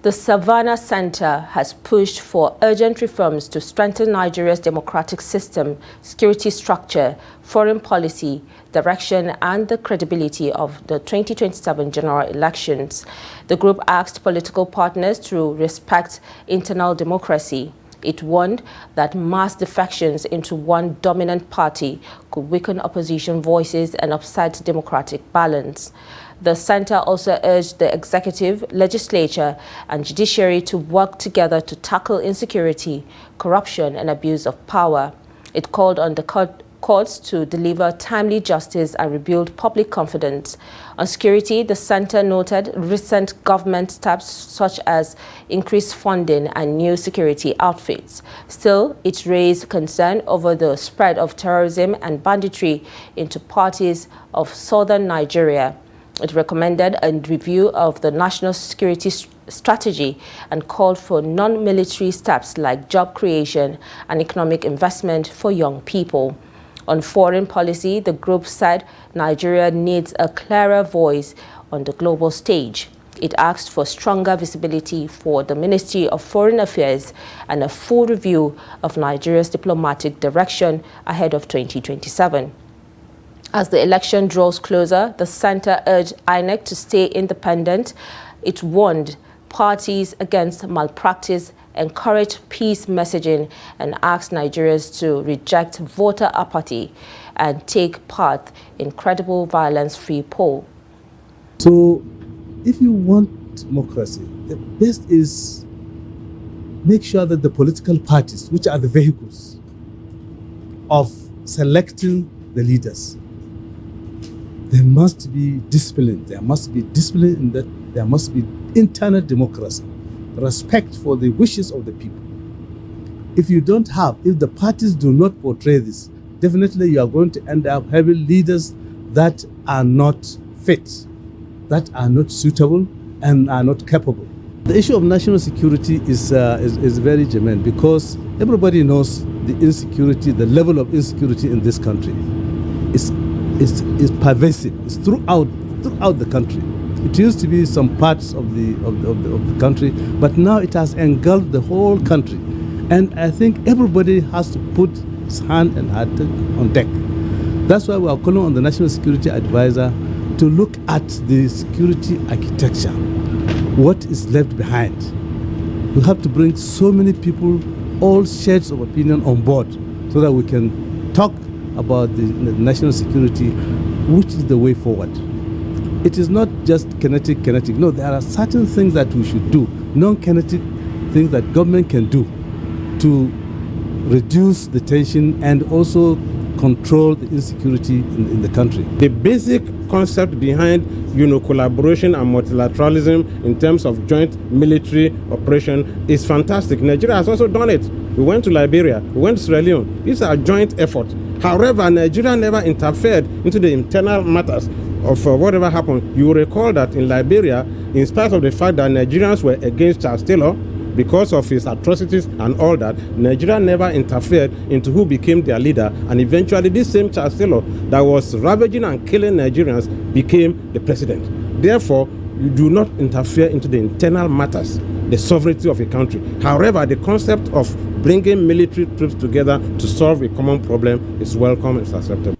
The Savannah Centre has pushed for urgent reforms to strengthen Nigeria's democratic system, security structure, foreign policy, direction and the credibility of the 2027 general elections. The group asked political partners to respect internal democracy. It warned that mass defections into one dominant party could weaken opposition voices and upset democratic balance. The centre also urged the executive, legislature and judiciary to work together to tackle insecurity, corruption and abuse of power. It called on the courts to deliver timely justice and rebuild public confidence. On security, the centre noted recent government steps such as increased funding and new security outfits. Still, it raised concern over the spread of terrorism and banditry into parts of southern Nigeria. It recommended a review of the national security strategy and called for non-military steps like job creation and economic investment for young people. On foreign policy, the group said Nigeria needs a clearer voice on the global stage. It asked for stronger visibility for the Ministry of Foreign Affairs and a full review of Nigeria's diplomatic direction ahead of 2027. As the election draws closer, the centre urged INEC to stay independent. It warned parties against malpractice, encouraged peace messaging, and asked Nigerians to reject voter apathy and take part in credible violence-free poll. So, if you want democracy, the best is make sure that the political parties, which are the vehicles of selecting the leaders, there must be discipline. There must be discipline in that there must be internal democracy, respect for the wishes of the people. If the parties do not portray this, definitely you are going to end up having leaders that are not fit, that are not suitable and are not capable. The issue of national security is very germane because everybody knows the insecurity, the level of insecurity in this country is pervasive. It's throughout the country. It used to be some parts of the country, but now it has engulfed the whole country. And I think everybody has to put his hand and heart on deck. That's why we are calling on the National Security Advisor to look at the security architecture, what is left behind. We have to bring so many people, all shades of opinion on board, so that we can talk about the national security, which is the way forward. It is not just kinetic. No, there are certain things that we should do, non-kinetic things that government can do to reduce the tension and also control the insecurity in the country. The basic concept behind collaboration and multilateralism in terms of joint military operation is fantastic. Nigeria has also done it. We went to Liberia, we went to Sierra Leone. These are joint efforts. However, Nigeria never interfered into the internal matters of whatever happened. You will recall that in Liberia, in spite of the fact that Nigerians were against Charles Taylor because of his atrocities and all that, Nigeria never interfered into who became their leader, and eventually this same Charles Taylor that was ravaging and killing Nigerians became the president. Therefore, you do not interfere into the internal matters, the sovereignty of a country. However, the concept of bringing military troops together to solve a common problem is welcome and acceptable.